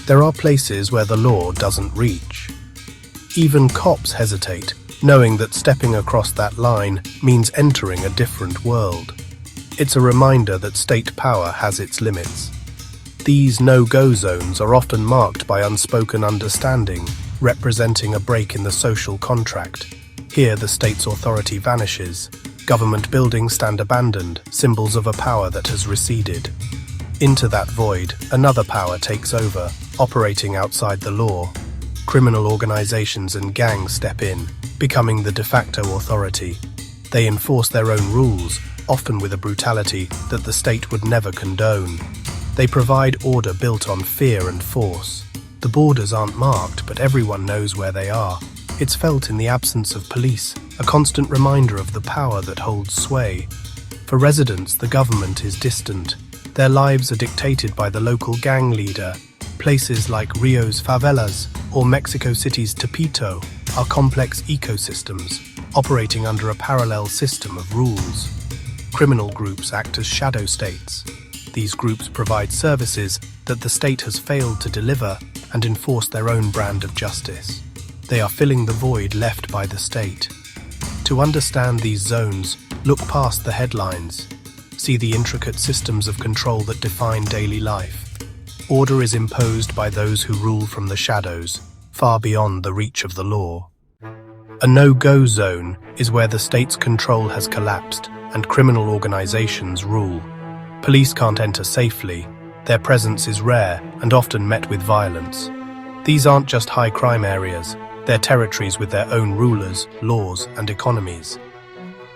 there are places where the law doesn't reach. Even cops hesitate, knowing that stepping across that line means entering a different world. It's a reminder that state power has its limits. These no-go zones are often marked by unspoken understanding, representing a break in the social contract. Here, the state's authority vanishes. Government buildings stand abandoned, symbols of a power that has receded. Into that void, another power takes over, operating outside the law. Criminal organizations and gangs step in, becoming the de facto authority. They enforce their own rules, often with a brutality that the state would never condone. They provide order built on fear and force. The borders aren't marked, but everyone knows where they are. It's felt in the absence of police, a constant reminder of the power that holds sway. For residents, the government is distant. Their lives are dictated by the local gang leader. Places like Rio's favelas or Mexico City's Tepito are complex ecosystems, operating under a parallel system of rules. Criminal groups act as shadow states. These groups provide services that the state has failed to deliver and enforce their own brand of justice. They are filling the void left by the state. To understand these zones, look past the headlines. See the intricate systems of control that define daily life. Order is imposed by those who rule from the shadows, far beyond the reach of the law. A no-go zone is where the state's control has collapsed and criminal organizations rule. Police can't enter safely. Their presence is rare and often met with violence. These aren't just high crime areas. They're territories with their own rulers, laws, and economies.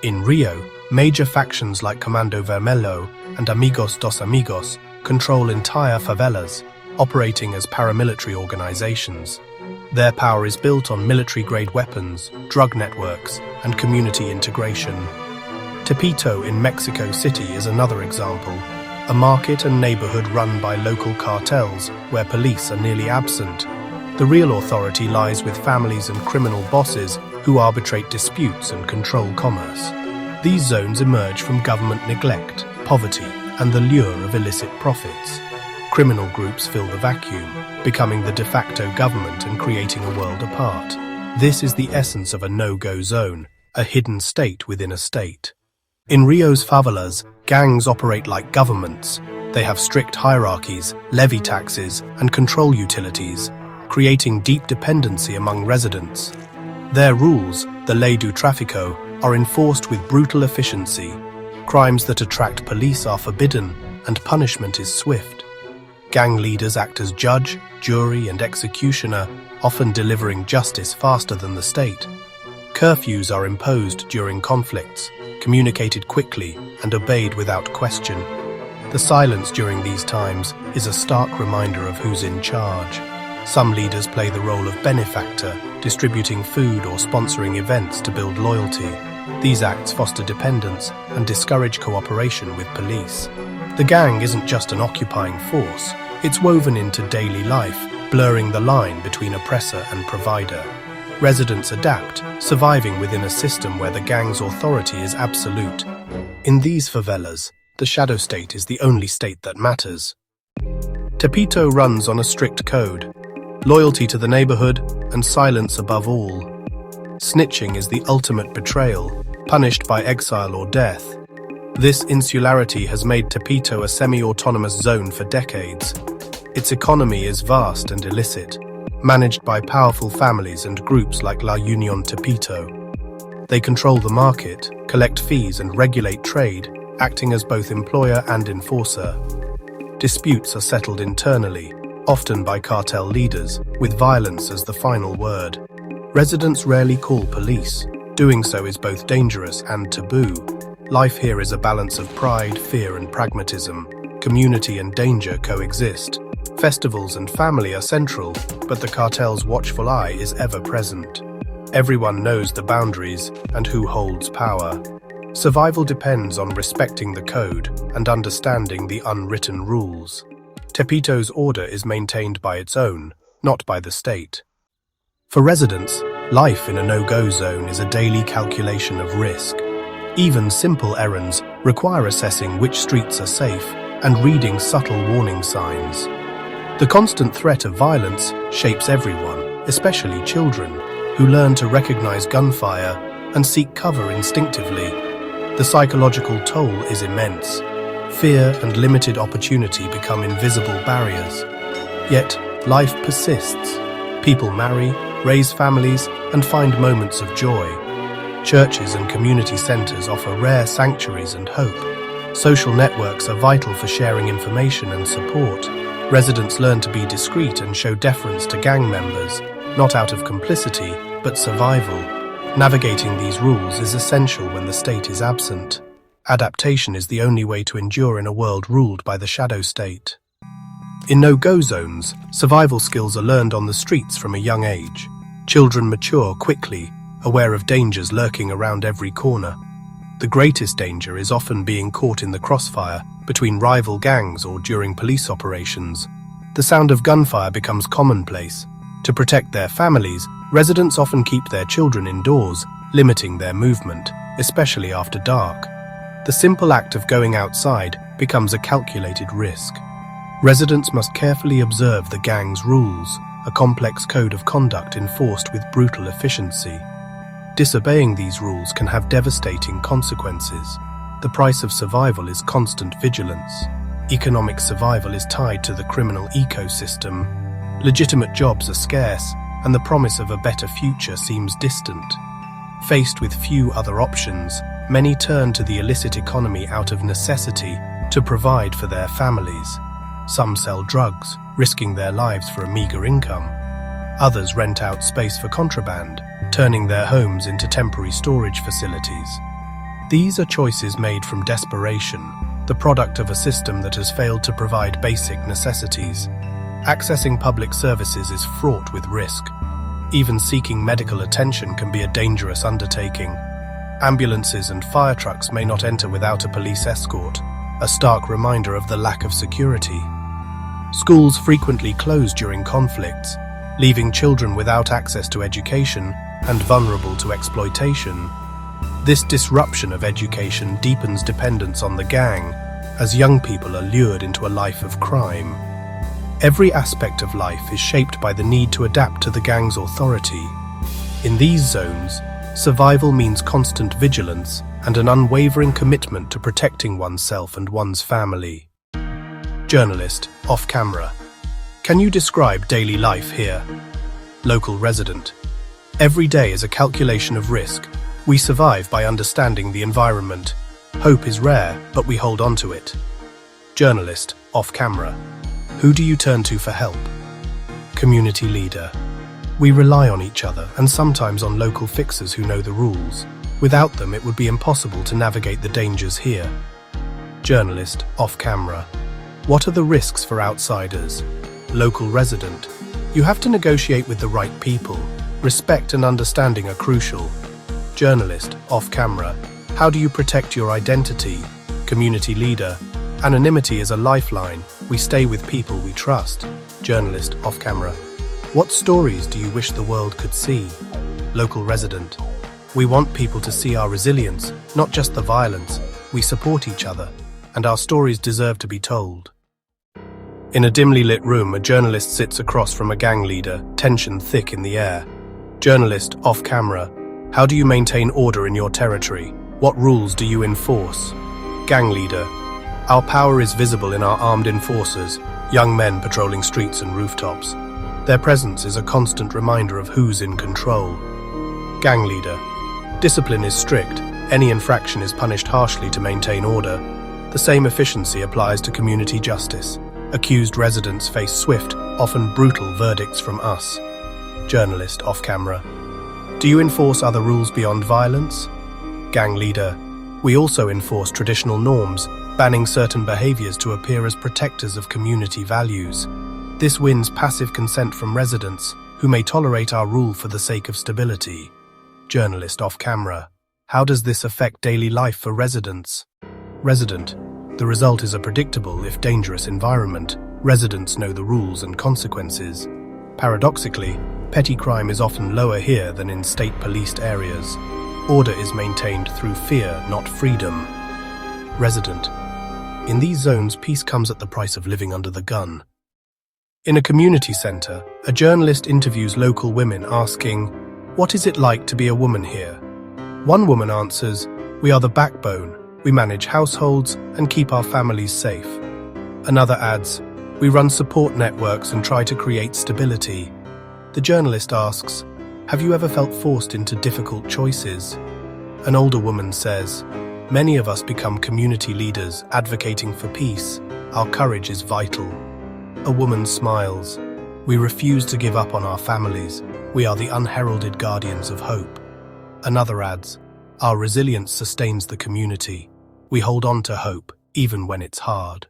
In Rio, major factions like Comando Vermelho and Amigos dos Amigos control entire favelas, operating as paramilitary organizations. Their power is built on military-grade weapons, drug networks, and community integration. Tepito in Mexico City is another example, a market and neighborhood run by local cartels where police are nearly absent. The real authority lies with families and criminal bosses who arbitrate disputes and control commerce. These zones emerge from government neglect, poverty, and the lure of illicit profits. Criminal groups fill the vacuum, becoming the de facto government and creating a world apart. This is the essence of a no-go zone, a hidden state within a state. In Rio's favelas, gangs operate like governments. They have strict hierarchies, levy taxes, and control utilities, creating deep dependency among residents. Their rules, the ley do tráfico, are enforced with brutal efficiency. Crimes that attract police are forbidden, and punishment is swift. Gang leaders act as judge, jury, and executioner, often delivering justice faster than the state. Curfews are imposed during conflicts, communicated quickly, and obeyed without question. The silence during these times is a stark reminder of who's in charge. Some leaders play the role of benefactor, distributing food or sponsoring events to build loyalty. These acts foster dependence and discourage cooperation with police. The gang isn't just an occupying force, it's woven into daily life, blurring the line between oppressor and provider. Residents adapt, surviving within a system where the gang's authority is absolute. In these favelas, the shadow state is the only state that matters. Tepito runs on a strict code, loyalty to the neighborhood, and silence above all. Snitching is the ultimate betrayal, punished by exile or death. This insularity has made Tepito a semi-autonomous zone for decades. Its economy is vast and illicit, managed by powerful families and groups like La Unión Tepito. They control the market, collect fees and regulate trade, acting as both employer and enforcer. Disputes are settled internally, often by cartel leaders, with violence as the final word. Residents rarely call police. Doing so is both dangerous and taboo. Life here is a balance of pride, fear, and pragmatism. Community and danger coexist. Festivals and family are central, but the cartel's watchful eye is ever present. Everyone knows the boundaries and who holds power. Survival depends on respecting the code and understanding the unwritten rules. Tepito's order is maintained by its own, not by the state. For residents, life in a no-go zone is a daily calculation of risk. Even simple errands require assessing which streets are safe and reading subtle warning signs. The constant threat of violence shapes everyone, especially children, who learn to recognize gunfire and seek cover instinctively. The psychological toll is immense. Fear and limited opportunity become invisible barriers. Yet, life persists. People marry, raise families, and find moments of joy. Churches and community centers offer rare sanctuaries and hope. Social networks are vital for sharing information and support. Residents learn to be discreet and show deference to gang members, not out of complicity, but survival. Navigating these rules is essential when the state is absent. Adaptation is the only way to endure in a world ruled by the shadow state. In no-go zones, survival skills are learned on the streets from a young age. Children mature quickly, aware of dangers lurking around every corner. The greatest danger is often being caught in the crossfire between rival gangs or during police operations. The sound of gunfire becomes commonplace. To protect their families, residents often keep their children indoors, limiting their movement, especially after dark. The simple act of going outside becomes a calculated risk. Residents must carefully observe the gang's rules, a complex code of conduct enforced with brutal efficiency. Disobeying these rules can have devastating consequences. The price of survival is constant vigilance. Economic survival is tied to the criminal ecosystem. Legitimate jobs are scarce, and the promise of a better future seems distant. Faced with few other options, many turn to the illicit economy out of necessity to provide for their families. Some sell drugs, risking their lives for a meager income. Others rent out space for contraband, turning their homes into temporary storage facilities. These are choices made from desperation, the product of a system that has failed to provide basic necessities. Accessing public services is fraught with risk. Even seeking medical attention can be a dangerous undertaking. Ambulances and fire trucks may not enter without a police escort, a stark reminder of the lack of security. Schools frequently close during conflicts, leaving children without access to education and vulnerable to exploitation. This disruption of education deepens dependence on the gang, as young people are lured into a life of crime. Every aspect of life is shaped by the need to adapt to the gang's authority. In these zones, survival means constant vigilance and an unwavering commitment to protecting oneself and one's family. Journalist, off camera. Can you describe daily life here? Local resident. Every day is a calculation of risk. We survive by understanding the environment. Hope is rare, but we hold on to it. Journalist, off camera. Who do you turn to for help? Community leader. We rely on each other and sometimes on local fixers who know the rules. Without them, it would be impossible to navigate the dangers here. Journalist, off camera. What are the risks for outsiders? Local resident. You have to negotiate with the right people. Respect and understanding are crucial. Journalist, off camera. How do you protect your identity? Community leader. Anonymity is a lifeline. We stay with people we trust. Journalist, off camera. What stories do you wish the world could see? Local resident. We want people to see our resilience, not just the violence. We support each other, and our stories deserve to be told. In a dimly lit room, a journalist sits across from a gang leader, tension thick in the air. Journalist, off camera. How do you maintain order in your territory? What rules do you enforce? Gang leader. Our power is visible in our armed enforcers, young men patrolling streets and rooftops. Their presence is a constant reminder of who's in control. Gang leader. Discipline is strict. Any infraction is punished harshly to maintain order. The same efficiency applies to community justice. Accused residents face swift, often brutal verdicts from us. Journalist, off camera. Do you enforce other rules beyond violence? Gang leader. We also enforce traditional norms, banning certain behaviors to appear as protectors of community values. This wins passive consent from residents, who may tolerate our rule for the sake of stability. Journalist, off camera. How does this affect daily life for residents? Resident. The result is a predictable, if dangerous, environment. Residents know the rules and consequences. Paradoxically, petty crime is often lower here than in state-policed areas. Order is maintained through fear, not freedom. Resident. In these zones, peace comes at the price of living under the gun. In a community centre, a journalist interviews local women asking, "What is it like to be a woman here?" One woman answers, "We are the backbone. We manage households and keep our families safe." Another adds, "We run support networks and try to create stability." The journalist asks, "Have you ever felt forced into difficult choices?" An older woman says, "Many of us become community leaders advocating for peace. Our courage is vital." A woman smiles, "We refuse to give up on our families. We are the unheralded guardians of hope." Another adds, "Our resilience sustains the community. We hold on to hope, even when it's hard."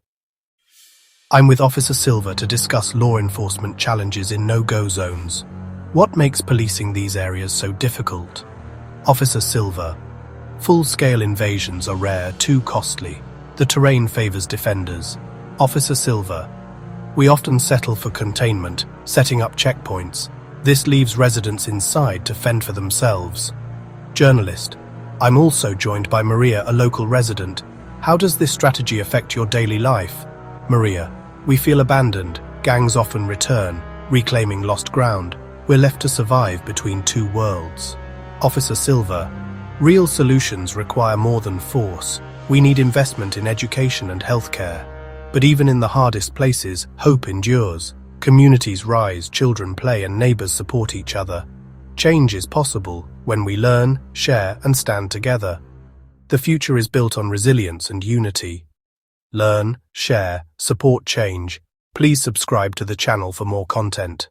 I'm with Officer Silver to discuss law enforcement challenges in no-go zones. What makes policing these areas so difficult? Officer Silver, full-scale invasions are rare, too costly. The terrain favors defenders. Officer Silver, we often settle for containment, setting up checkpoints. This leaves residents inside to fend for themselves. Journalist, I'm also joined by Maria, a local resident. How does this strategy affect your daily life? Maria, we feel abandoned. Gangs often return, reclaiming lost ground. We're left to survive between two worlds. Officer Silver, real solutions require more than force. We need investment in education and healthcare. But even in the hardest places, hope endures. Communities rise, children play, and neighbors support each other. Change is possible when we learn, share, and stand together. The future is built on resilience and unity. Learn, share, support change. Please subscribe to the channel for more content.